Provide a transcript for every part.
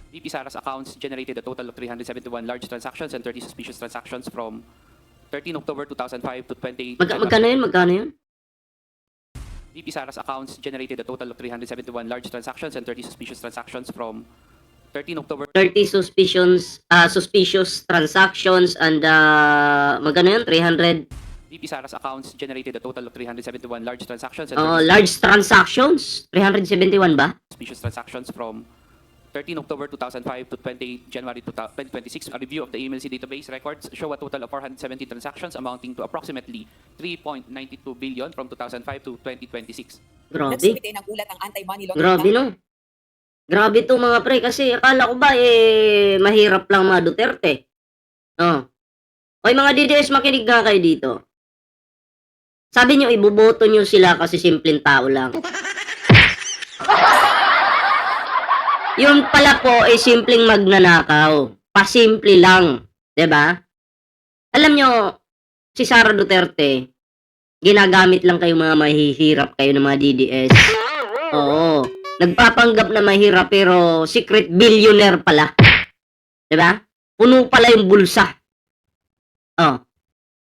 VP Sara's accounts generated a total of 371 large transactions and 30 suspicious transactions from 13 October 2005 to 28 Magkano yun? Magkano yun? VP Sara's accounts generated a total of 371 large transactions and 30 suspicious transactions from 13 October 30 suspicious transactions and magkano yun? 300 VP Sara's accounts generated a total of 371 large transactions and 30 large transactions. 371 ba? suspicious transactions from 13 October 2005 to 28 January 2026. A review of the EMLC database records show a total of 470 transactions amounting to approximately 3.92 billion from 2005 to 2026. Grabe. Nagsumite ng ulat ang anti-money laundering. Grabe no. Grabe to mga pre kasi akala ko ba mahirap lang mga Duterte. Oh. Oy mga DDS, makinig nga kayo dito. Sabi nyo iboboto nyo sila kasi simpleng tao lang. Yun pala po ay simpleng magnanakaw. Pasimple lang. 'Di ba? Alam nyo, si Sara Duterte, ginagamit lang kayo mga mahihirap kayo ng mga DDS. Oo. Nagpapanggap na mahirap pero secret billionaire pala. 'Di ba? Puno pala yung bulsa. Oh.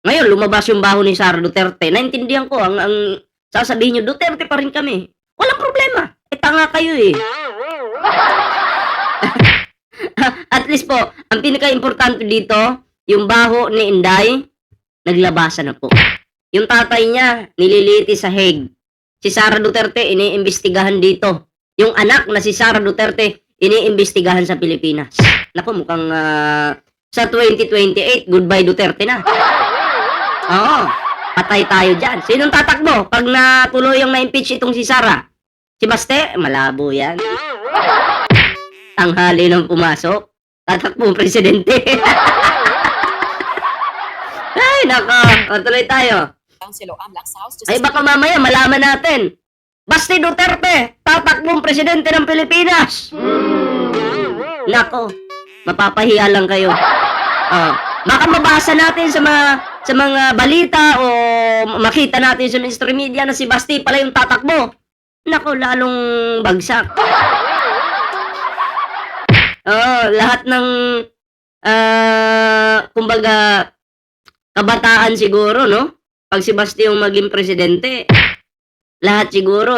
Ngayon, lumabas yung baho ni Sara Duterte. Naintindihan ko, ang sasabihin nyo, Duterte pa rin kami. Walang problema. Tanga kayo eh. At least po, ang pinaka-importante dito, yung baho ni Inday, naglabasan na po. Yung tatay niya, nililiti sa Hague. Si Sara Duterte, iniimbestigahan dito. Yung anak na si Sara Duterte, iniimbestigahan sa Pilipinas. Naku, mukhang sa 2028, goodbye Duterte na. Oo, patay tayo dyan. Sinong tatakbo pag natuloy yung na-impeach itong si Sara? Si Baste? Malabo yan. Tanghali nang pumasok. Tatakbo ang presidente. Ay, nako. Tuloy tayo. Council o AMLAC sa House Ay, baka mamaya malaman natin. Baste Duterte, tatakbo ang presidente ng Pilipinas. Nako, mapapahiya lang kayo. Baka mabasa natin sa mga balita o makita natin sa mainstream media na si Basti pala yung tatakbo. Nako, lalong bagsak. Lahat ng kumbaga kabataan siguro, no? Pag si Basti yung maging presidente, lahat siguro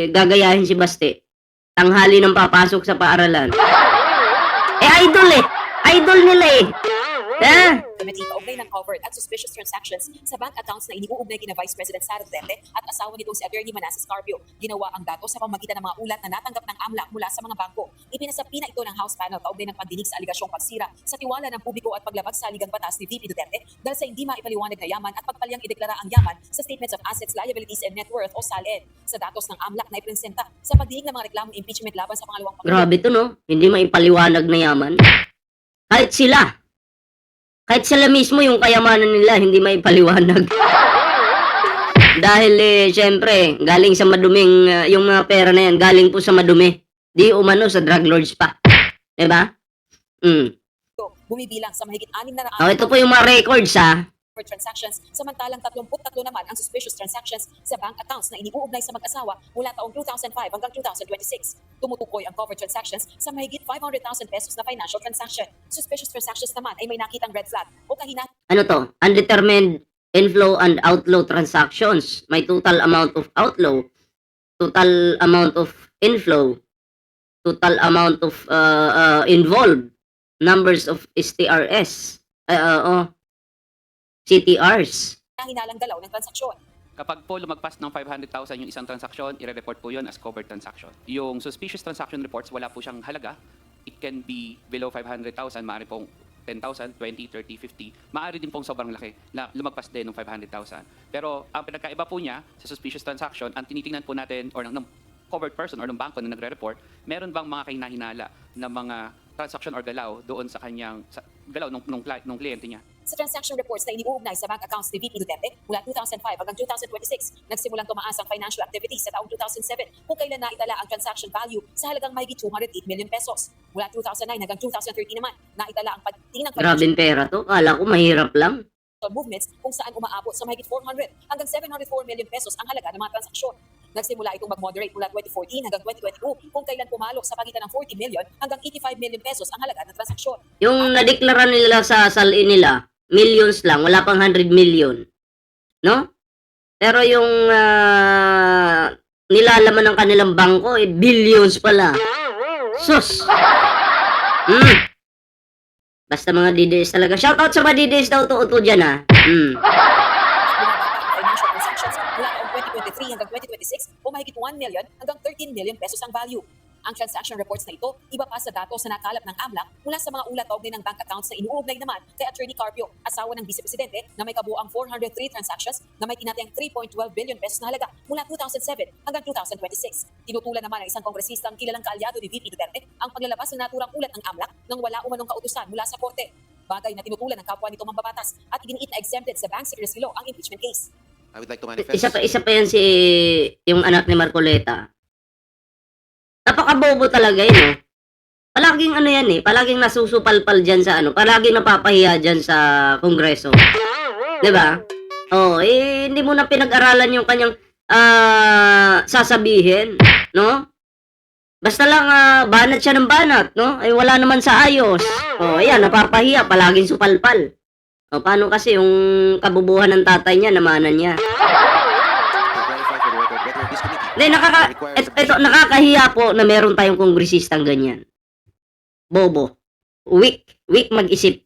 gagayahin si Basti. Tanghali nang papasok sa paaralan. Idol eh. Idol nila eh. Committee kaugnay ng covered at suspicious transactions sa bank accounts na iniuugnay kina Vice President Sara Duterte at asawa nitong si Attorney Manasseh Carpio. Ginawa ang datos sa pamamagitan ng mga ulat na natanggap ng AMLAC mula sa mga bangko. Ipinasapina ito ng House panel kaugnay ng pandinig sa aligasyong pagsira sa tiwala ng publiko at paglabag sa ligang batas ni VP Duterte dahil sa hindi maipaliwanag na yaman at pagpalyang ideklara ang yaman sa Statements of Assets, Liabilities and Net Worth o SALN. Sa datos ng AMLAC na ipresenta sa pandinig ng mga reklamong impeachment laban sa pangalawang Pangulo. Grabe to, no? Hindi maipaliwanag na yaman. Kahit sila mismo yung kayamanan nila, hindi maipaliwanag. Dahil syempre, galing sa maduming, yung mga pera na yan, galing po sa madumi. Di umano sa drug lords pa. Diba? Bumibilang sa mahigit 6 na Ito po yung mga records, ha? for transactions, samantalang 33 naman ang suspicious transactions sa bank accounts na iniuugnay sa mag-asawa mula taong 2005 hanggang 2026. Tumutukoy ang covered transactions sa mahigit 500,000 pesos na financial transaction. Suspicious transactions naman ay may nakitang red flag o kahinat. Ano to? Undetermined inflow and outflow transactions. May total amount of outflow, total amount of inflow, total amount of involved, numbers of STRS, CTRs. Ang hinalang galaw ng transaksyon. Kapag po lumagpas ng 500,000 yung isang transaksyon, i-report po yun as covered transaction. Yung suspicious transaction reports, wala po siyang halaga. It can be below 500,000, maaari pong 10,000, 20, 30, 50. Maaari din pong sobrang laki na lumagpas din ng 500,000. Pero ang pinagkaiba po niya sa suspicious transaction, ang tinitingnan po natin or ng covered person or ng bangko na nagre-report, meron bang mga kahinahinala na mga transaction or galaw doon sa kanyang galaw nung kliyente niya. Sa transaction reports na iniuugnay sa bank accounts ni VP Duterte mula 2005 hanggang 2026, nagsimulang tumaas ang financial activities sa taong 2007 kung kailan naitala ang transaction value sa halagang mahigit 208 million pesos. Mula 2009 hanggang 2013 naman, naitala ang pagtingin ng Grabing pera to. Kala ko mahirap lang. movements kung saan umaabot sa mahigit 400 hanggang 704 million pesos ang halaga ng mga transaksyon. Nagsimula itong mag-moderate mula 2014 hanggang 2022 kung kailan pumalo sa pagitan ng 40 million hanggang 85 million pesos ang halaga ng transaksyon. Yung nadeklara nila sa salin nila, millions lang, wala pang 100 million. No? Pero yung nilalaman ng kanilang bangko, billions pala. Sus! Basta mga DDS talaga. Shoutout sa mga DDS daw to dyan ha. Bumaba pa ang financial transactions mula taong 2023 hanggang 2026 o mahigit 1 million hanggang 13 million pesos ang value. Ang transaction reports na ito, iba pa sa datos na nakalap ng AMLAC mula sa mga ulat kaugnay ng bank accounts na inuugnay naman kay Attorney Carpio, asawa ng Vice Presidente na may kabuuang 403 transactions na may tinatayang 3.12 billion pesos na halaga mula 2007 hanggang 2026. Tinutulan naman ng isang kongresista ang kilalang kaalyado ni VP Duterte ang paglalabas ng naturang ulat ng AMLAC nang wala umanong kautusan mula sa korte. Bagay na tinutulan ng kapwa nito mambabatas at iginiit na exempted sa bank secrecy law ang impeachment case. I would like to manifest. Isa pa yan si yung anak ni Marcoleta. Napakabobo talaga yun, eh. Palaging ano yan, eh. Palaging nasusupalpal dyan sa ano. Palaging napapahiya dyan sa kongreso. Diba? Oh, hindi mo na pinag-aralan yung kanyang sasabihin, no? Basta lang banat siya ng banat, no? Ay wala naman sa ayos. Oh, ayan, napapahiya, palaging supalpal. O, paano kasi yung kabubuhan ng tatay niya, namanan niya? To clarify for the record whether this committee Hindi, requires ito, nakakahiya po na meron tayong kongresistang ganyan. Bobo. Weak mag-isip.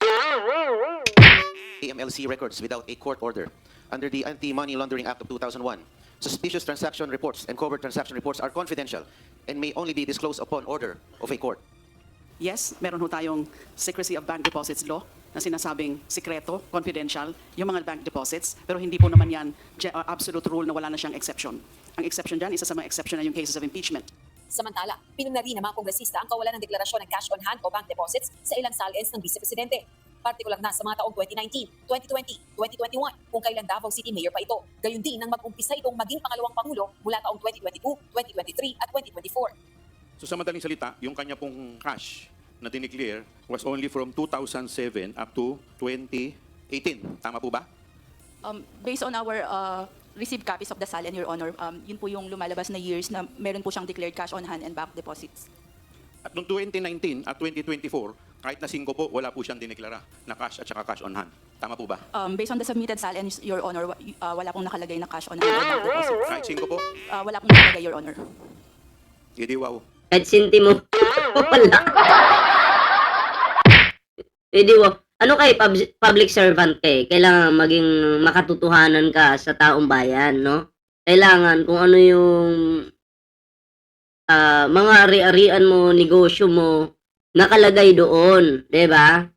AMLC records without a court order. Under the Anti-Money Laundering Act of 2001, suspicious transaction reports and covert transaction reports are confidential and may only be disclosed upon order of a court. Yes, meron ho tayong Secrecy of Bank Deposits Law na sinasabing sikreto, confidential, yung mga bank deposits, pero hindi po naman yan absolute rule na wala na siyang exception. Ang exception dyan, isa sa mga exception na yung cases of impeachment. Samantala, pinuna rin ng mga kongresista ang kawalan ng deklarasyon ng cash on hand o bank deposits sa ilang SALENs ng Vice Presidente. Partikular na sa mga taong 2019, 2020, 2021 kung kailan Davao City Mayor pa ito. Gayun din nang mag-umpisa itong maging pangalawang pangulo mula taong 2022, 2023 at 2024. So sa madaling salita, yung kanya pong cash na dineclare was only from 2007 up to 2018. Tama po ba? Based on our received copies of the SALN, Your Honor, yun po yung lumalabas na years na meron po siyang declared cash on hand and bank deposits. At noong 2019 at 2024, kahit na 5 po, wala po siyang dineklara na cash at saka cash on hand. Tama po ba? Based on the submitted SALN, Your Honor, wala pong nakalagay na cash on hand or bank deposits. Kahit 5 po? Wala pong nakalagay, Your Honor. Hindi wow. Kahit sintimo. Wala. Hindi mo. Ano kay public servant kay? Kailangan maging makatotohanan ka sa taong bayan, no? Kailangan kung ano yung mga ari-arian mo, negosyo mo, nakalagay doon, 'di ba?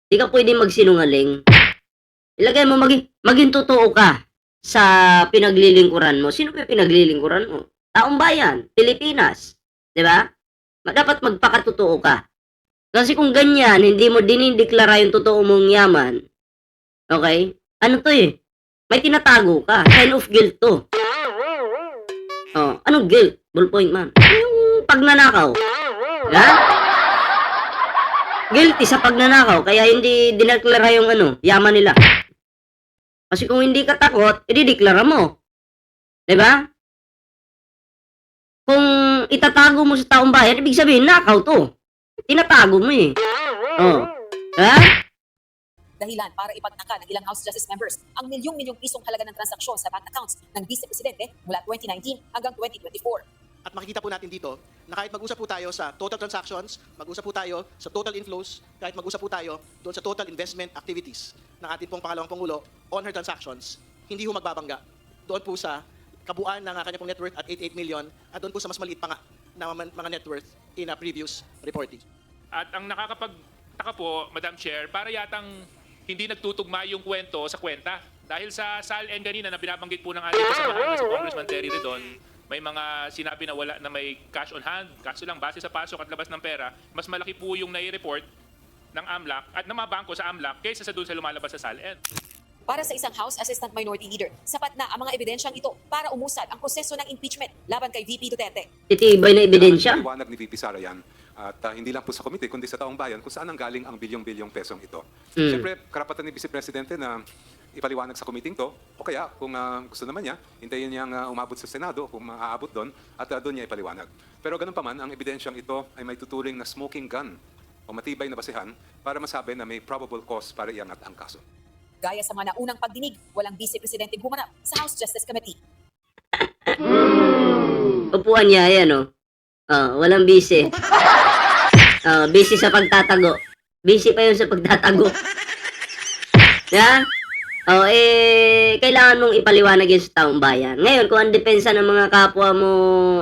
Hindi ka pwedeng magsinungaling. Ilagay mo maging totoo ka sa pinaglilingkuran mo. Sino ba pinaglilingkuran mo? Taong bayan, Pilipinas, 'di ba? Dapat magpakatotoo ka. Kasi kung ganyan, hindi mo dinideklara yung totoo mong yaman, okay? Ano to eh? May tinatago ka. Sign of guilt to. Oh, anong guilt? Ballpoint, ma'am. Yung pagnanakaw. Ha? Guilty sa pagnanakaw, kaya hindi dineklara yung yaman nila. Kasi kung hindi ka takot, idideklara mo. Diba? Kung itatago mo sa taong bayan, ibig sabihin, nakaw to. Tinatago mo eh. Oh. Ha? Dahilan para ipagtaka ng ilang House Justice members ang milyong-milyong pisong halaga ng transaksyon sa bank accounts ng Vice Presidente mula 2019 hanggang 2024. At makikita po natin dito na kahit mag-usap po tayo sa total transactions, mag-usap po tayo sa total inflows, kahit mag-usap po tayo doon sa total investment activities ng ating pong pangalawang Pangulo on her transactions, hindi ho magbabangga doon po sa kabuuan ng kanya pong net worth at 88 million at doon po sa mas maliit pa nga na mga net worth in a previous reporting. At ang nakakapagtaka po, Madam Chair, para yatang hindi nagtutugma yung kwento sa kwenta. Dahil sa SALN kanina na binabanggit po ng ating kasamahan na si Congressman Terry Redon, may mga sinabi na wala na may cash on hand. Kaso lang, base sa pasok at labas ng pera, mas malaki po yung nai-report ng AMLAC at ng mga bangko sa AMLAC kaysa sa doon sa lumalabas sa SALN. Para sa isang House Assistant Minority Leader, sapat na ang mga ebidensyang ito para umusad ang proseso ng impeachment laban kay VP Duterte. Titibay na ebidensya. Liwanag ni VP Sara yan. At hindi lang po sa komite, kundi sa taong bayan kung saan ang galing ang bilyong-bilyong pesong ito. Siyempre, karapatan ni Vice Presidente na ipaliwanag sa committee to, o kaya kung gusto naman niya, hintayin niyang umabot sa Senado kung maaabot doon at doon niya ipaliwanag. Pero ganun pa man, ang ebidensyang ito ay may tuturing na smoking gun o matibay na basehan para masabi na may probable cause para iangat ang kaso. Gaya sa mga naunang pagdinig, walang Vice Presidente humanap sa House Justice Committee. Upuan niya, ayan o. Walang busy. Busy sa pagtatago. Busy pa yun sa pagtatago. Yeah? Kailangan mong ipaliwanag yun sa taong bayan. Ngayon, kung ang depensa ng mga kapwa mo,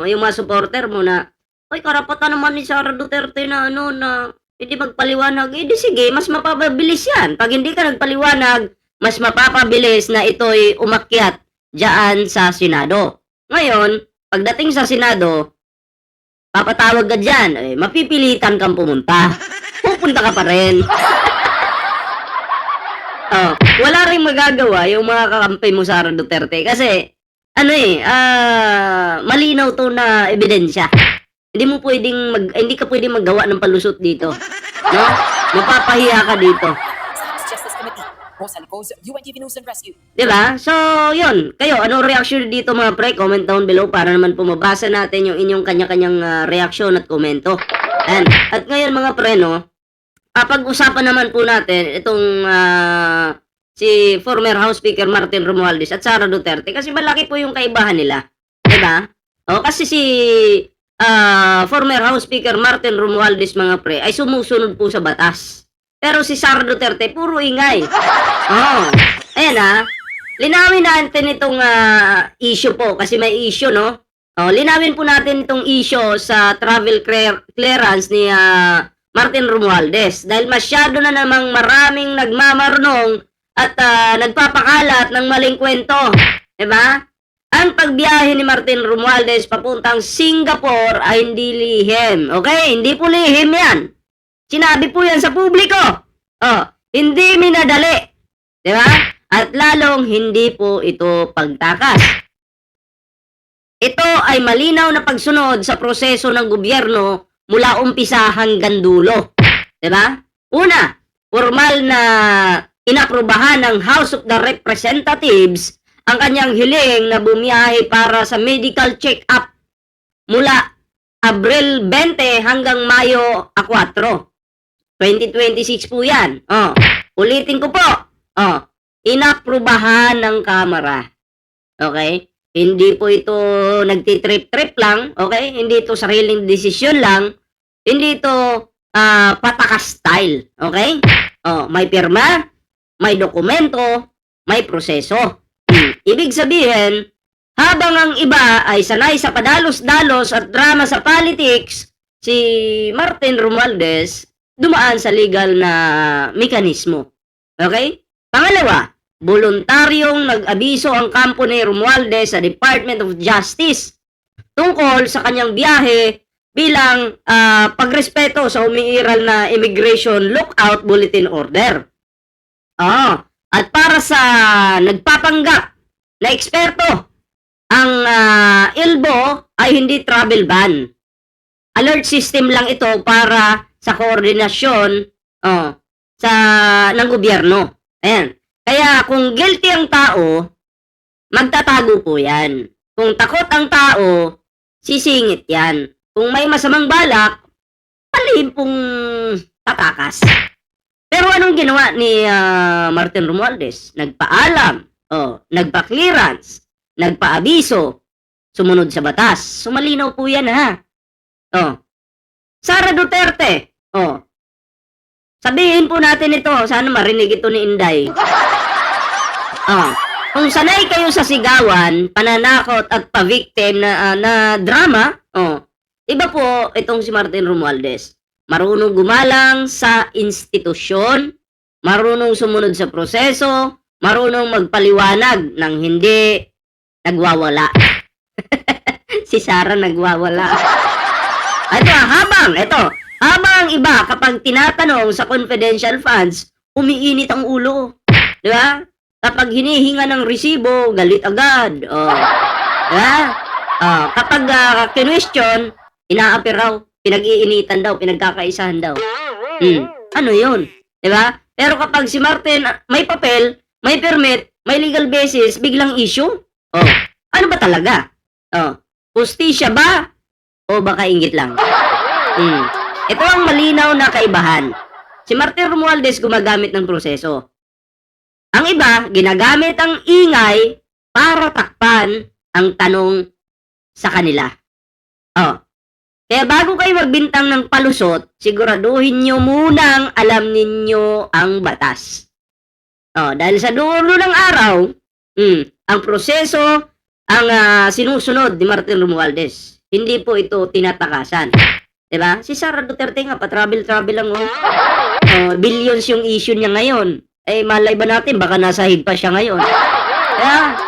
yung mga supporter mo na, ay, karapatan naman ni Sara Duterte na na hindi magpaliwanag. Di sige, mas mapapabilis yan. Pag hindi ka nagpaliwanag, mas mapapabilis na ito'y umakyat dyan sa Senado. Ngayon, pagdating sa Senado, papatawag ka dyan, mapipilitan kang pumunta. Pupunta ka pa rin. Wala rin magagawa yung mga kakampi mo Sara Duterte kasi malinaw to na ebidensya. Hindi ka pwedeng maggawa ng palusot dito. No? Mapapahiya ka dito. Sa House Justice Committee, Rosa Licoz, UNTV News and Rescue. Diba? So, yun. Kayo, anong reaction dito mga pre? Comment down below para naman po mabasa natin yung inyong kanya-kanyang reaksyon at komento. At ngayon mga pre, no, pag-usapan naman po natin itong si former House Speaker Martin Romualdez at Sara Duterte kasi malaki po yung kaibahan nila. Diba? Kasi si former House Speaker Martin Romualdez mga pre ay sumusunod po sa batas. Pero si Sara Duterte puro ingay. Ayan linawin natin itong issue po kasi may issue no. Linawin po natin itong issue sa travel clearance ni Martin Romualdez dahil masyado na namang maraming nagmamarunong at nagpapakalat ng maling kwento. Diba? Ang pagbiyahe ni Martin Romualdez papuntang Singapore ay hindi lihim. Okay? Hindi po lihim yan. Sinabi po yan sa publiko. Hindi minadali. Diba? At lalong hindi po ito pagtakas. Ito ay malinaw na pagsunod sa proseso ng gobyerno mula umpisa hanggang dulo. Diba? Una, formal na inaprubahan ng House of the Representatives ang kanyang hiling na bumiyahe para sa medical check-up mula Abril 20 hanggang Mayo 4. 2026 po yan. Ulitin ko po. Inaprubahan ng Kamara. Okay? Hindi po ito nagtitrip-trip lang. Okay? Hindi ito sariling desisyon lang. Hindi ito patakas style. Okay? May pirma, may dokumento, may proseso. Ibig sabihin, habang ang iba ay sanay sa padalos-dalos at drama sa politics, si Martin Romualdez dumaan sa legal na mekanismo. Okay? Pangalawa, voluntaryong nag-abiso ang kampo ni Romualdez sa Department of Justice tungkol sa kanyang biyahe bilang pagrespeto sa umiiral na Immigration Lookout Bulletin Order. At para sa nagpapanggap na eksperto, ang ILBO ay hindi travel ban. Alert system lang ito para sa koordinasyon ng gobyerno. Ayan. Kaya kung guilty ang tao, magtatago po yan. Kung takot ang tao, sisingit yan. Kung may masamang balak, palihim pong tatakas. Pero anong ginawa ni Martin Romualdez? Nagpaalam, nagpa-clearance, nagpa-abiso, sumunod sa batas. Sumalinaw po yan ha. Sara Duterte, sabihin po natin ito, sana marinig ito ni Inday. Kung sanay kayo sa sigawan, pananakot at pa-victim na drama, iba po itong si Martin Romualdez. Marunong gumalang sa institusyon, marunong sumunod sa proseso, marunong magpaliwanag ng hindi nagwawala. Si Sara nagwawala. Habang iba kapag tinatanong sa confidential funds, umiinit ang ulo. Di ba? Kapag hinihinga ng resibo, galit agad. Diba? Kapag question, inaapi raw. Pinag-iinitan daw, pinagkakaisahan daw. Ano yun? Diba? Pero kapag si Martin may papel, may permit, may legal basis, biglang issue? Oh, ano ba talaga? Oh, hustisya ba? O baka inggit lang? Ito ang malinaw na kaibahan. Si Martin Romualdez gumagamit ng proseso. Ang iba, ginagamit ang ingay para takpan ang tanong sa kanila. Oh, kaya bago kayo magbintang ng palusot, siguraduhin nyo munang alam ninyo ang batas. Oh, dahil sa dulo ng araw, ang proseso ang sinusunod ni Martin Romualdez. Hindi po ito tinatakasan. Diba? Si Sara Duterte nga, pa-travel lang. Billions yung issue niya ngayon. Eh, malay ba natin, baka nasa hig pa siya ngayon. Kaya,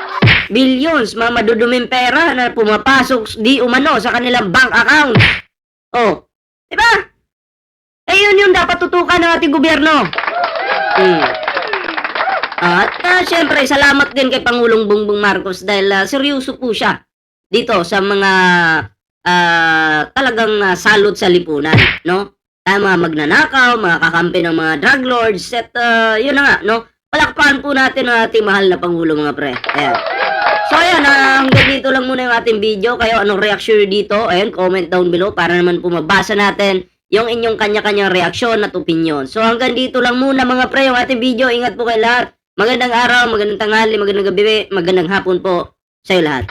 billions, mga maduduming pera na pumapasok di umano sa kanilang bank account. Oh, diba? Eh, yun yung dapat tutukan ng ating gobyerno. At syempre, salamat din kay Pangulong Bongbong Marcos dahil seryoso po siya dito sa mga talagang salot sa lipunan, no? Mga magnanakaw, mga kakampi ng mga drug lords, at yun na nga, no? Palakpakan po natin ang ating mahal na Pangulo, mga pre. Ayan. So, ayan, hanggang dito lang muna yung ating video. Kayo, anong reaction nyo dito? Ayan, comment down below para naman po mabasa natin yung inyong kanya-kanyang reaksyon at opinion. So, hanggang dito lang muna, mga pre, yung ating video. Ingat po kayo lahat. Magandang araw, magandang tanghali, magandang gabi, magandang hapon po sa iyo lahat.